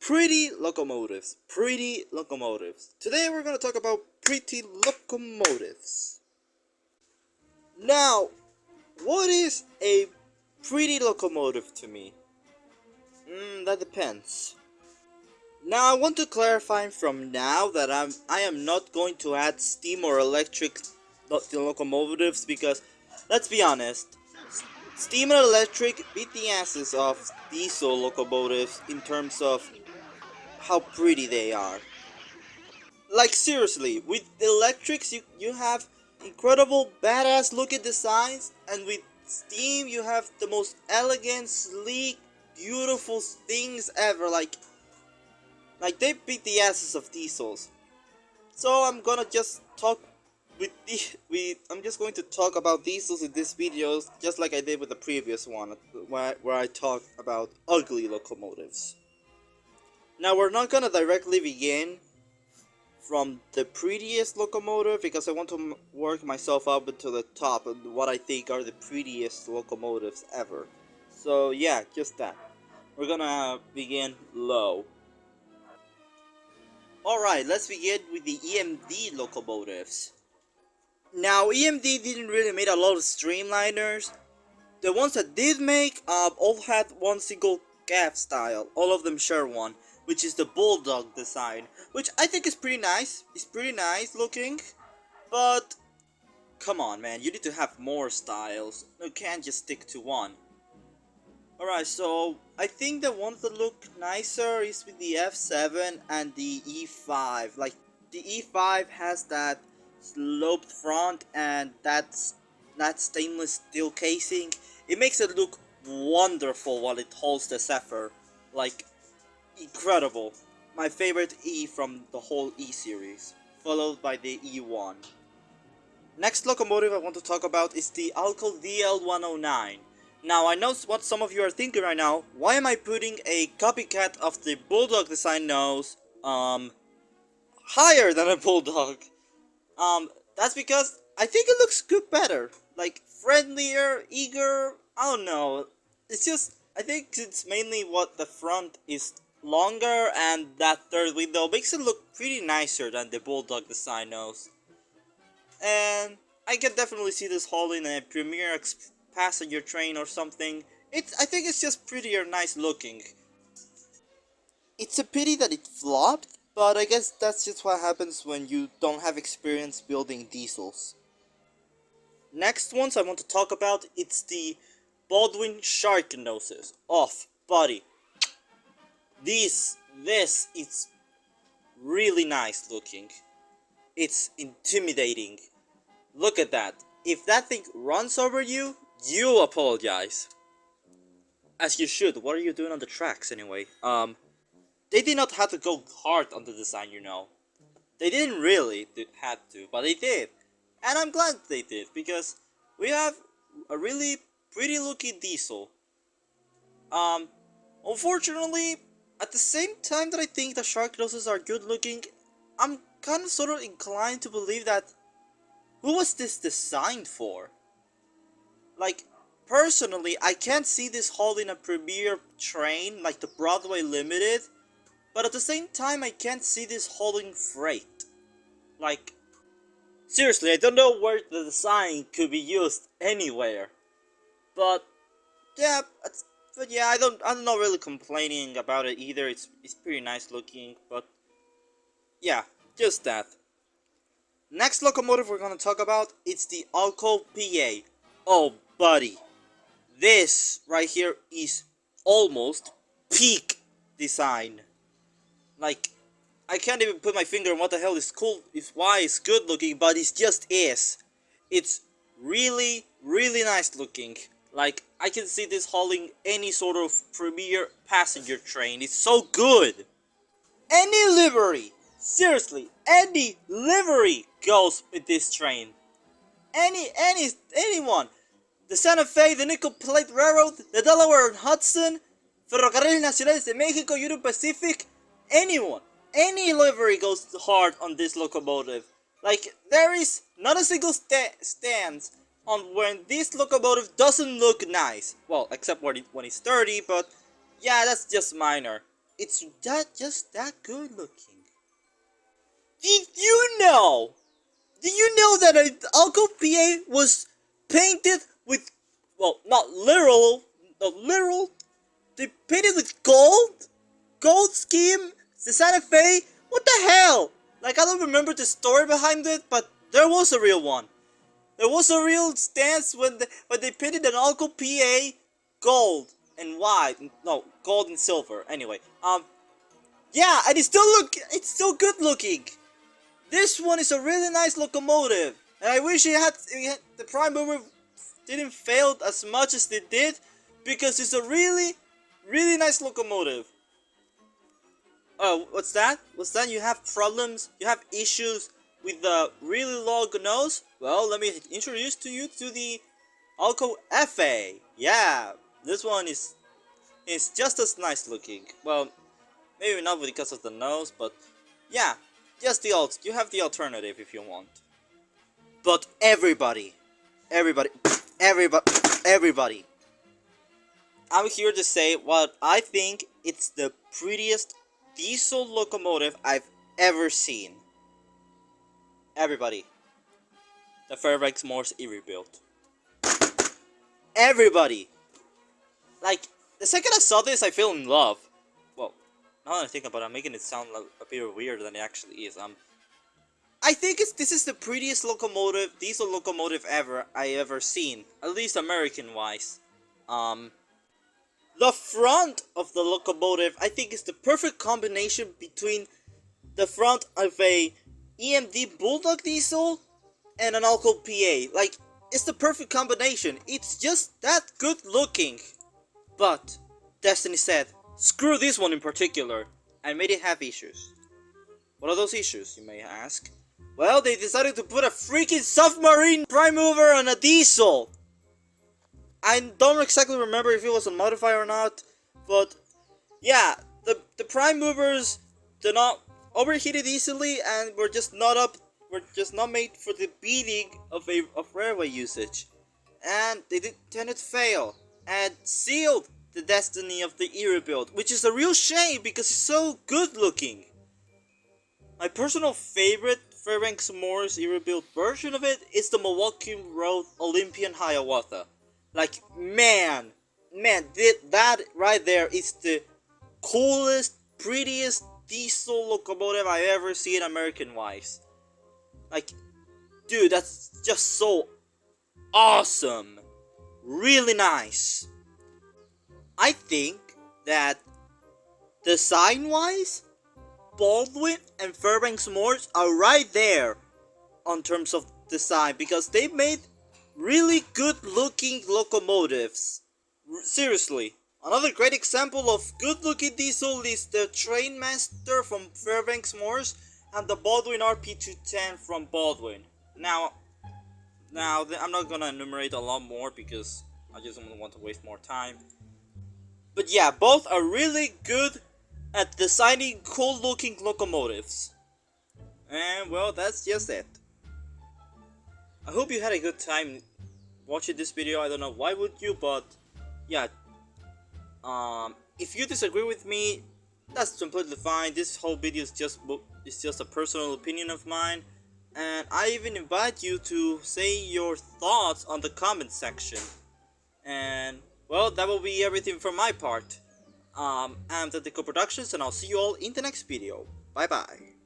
Pretty locomotives. Pretty locomotives. Today we're gonna talk about pretty locomotives. Now, what is a pretty locomotive to me? That depends. Now I want to clarify from now that I am not going to add steam or electric locomotives because, let's be honest, steam and electric beat the asses of diesel locomotives in terms of how pretty they are. Like seriously, with electrics you have incredible badass looking designs, and with steam you have the most elegant, sleek, beautiful things ever. Like they beat the asses of diesels. So I'm gonna just talk I'm just going to talk about diesels in this video, just like I did with the previous one, where I talked about ugly locomotives. Now we're not gonna directly begin from the prettiest locomotive because I want to work myself up into the top of what I think are the prettiest locomotives ever. So yeah, just that. We're gonna begin low. Alright, let's begin with the EMD locomotives. Now, EMD didn't really make a lot of streamliners. The ones that did make all had one single cab style. All of them share one, which is the bulldog design, which I think is pretty nice. It's pretty nice looking, but come on, man, you need to have more styles. You can't just stick to one. Alright, so I think the ones that look nicer is with the F7 and the E5. Like, the E5 has that sloped front and that stainless steel casing. It makes it look wonderful while it holds the Zephyr. Like, incredible. My favorite E from the whole E series, followed by the E1. Next locomotive I want to talk about is the Alco ZL-109. Now I know what some of you are thinking right now. Why am I putting a copycat of the bulldog design nose higher than a bulldog? That's because I think it looks good better. Like, friendlier, eager, I don't know. It's just, I think it's mainly what the front is longer, and that third window makes it look pretty nicer than the bulldog design nose. And I can definitely see this hauling a premier passenger train or something. I think it's just prettier, nice looking. It's a pity that it flopped, but I guess that's just what happens when you don't have experience building diesels. Next ones I want to talk about, it's the Baldwin Sharknoses. Off, buddy. This is really nice looking. It's intimidating. Look at that. If that thing runs over you, you apologize. As you should. What are you doing on the tracks anyway? They did not have to go hard on the design, you know. They didn't really had to, but they did. And I'm glad they did, because we have a really pretty looking diesel. Unfortunately, at the same time that I think the Sharknoses are good looking, I'm kind of sort of inclined to believe that, who was this designed for? Like, personally, I can't see this hauling a premier train like the Broadway Limited, but at the same time I can't see this hauling freight. Like, seriously, I don't know where the design could be used anywhere. But yeah, I'm not really complaining about it either. It's pretty nice looking, but yeah, just that. Next locomotive we're gonna talk about, it's the Alco PA. Oh, buddy, this right here is almost peak design. Like, I can't even put my finger on what the hell is cool, is why it's good looking, but it just is. It's really, really nice looking. Like, I can see this hauling any sort of premier passenger train. It's so good. Any livery, seriously, any livery goes with this train. Anyone. The Santa Fe, the Nickel Plate Railroad, the Delaware and Hudson, Ferrocarriles Nacionales de Mexico, Union Pacific, anyone. Any livery goes hard on this locomotive. Like, there is not a single stance on when this locomotive doesn't look nice. Well, except when it's dirty, but yeah, that's just minor. it's just that good looking. Did you know? Did you know that an Alco PA was painted with, well, not literal. They painted with gold scheme, the Santa Fe. What the hell? Like, I don't remember the story behind it, but there was a real one. There was a real stance when they painted an Alco PA gold and white. No, gold and silver. Anyway, yeah, and it's still good looking. This one is a really nice locomotive, and I wish the prime mover didn't fail as much as they did, because it's a really nice locomotive. Oh, what's that? What's that? You have problems? You have issues with the really long nose? Well, let me introduce to you to the Alco FA. Yeah, this one is just as nice looking. Well, maybe not because of the nose, but yeah, just you have the alternative if you want. But everybody, I'm here to say what I think it's the prettiest diesel locomotive I've ever seen. Everybody, the Fairbanks-Morse Erie built. Everybody, like, the second I saw this, I fell in love. Well, now that I think about it, I'm making it sound a bit weirder than it actually is. I think this is the prettiest diesel locomotive I ever seen, at least American-wise. The front of the locomotive, I think, is the perfect combination between the front of a EMD Bulldog diesel and an Alco PA. Like, it's the perfect combination. It's just that good looking. But Destiny said, screw this one in particular, and made it have issues. What are those issues, you may ask? Well, they decided to put a freaking submarine prime mover on a diesel. I don't exactly remember if it was a modifier or not, but yeah, the prime movers do not overheated easily and were just not made for the beating of railway usage, and they tended to fail and sealed the destiny of the Erie build, which is a real shame because it's so good looking. My personal favorite Fairbanks-Morse Erie build version of it is the Milwaukee Road Olympian Hiawatha. Like, man, that right there is the coolest, prettiest diesel locomotive I've ever seen American-wise. Like, dude, that's just so awesome. Really nice. I think that design-wise, Baldwin and Fairbanks-Morse are right there on terms of design, because they made really good looking locomotives. Seriously. Another great example of good looking diesel is the Trainmaster from Fairbanks-Morse and the Baldwin RP210 from Baldwin. Now I'm not gonna enumerate a lot more because I just don't want to waste more time. But yeah, both are really good at designing cool looking locomotives. And well, that's just it. I hope you had a good time watching this video. I don't know why would you, but yeah. If you disagree with me, that's completely fine. This whole video is just a personal opinion of mine, and I even invite you to say your thoughts on the comment section. And well, that will be everything from my part. I'm Tactical Productions, and I'll see you all in the next video. Bye bye.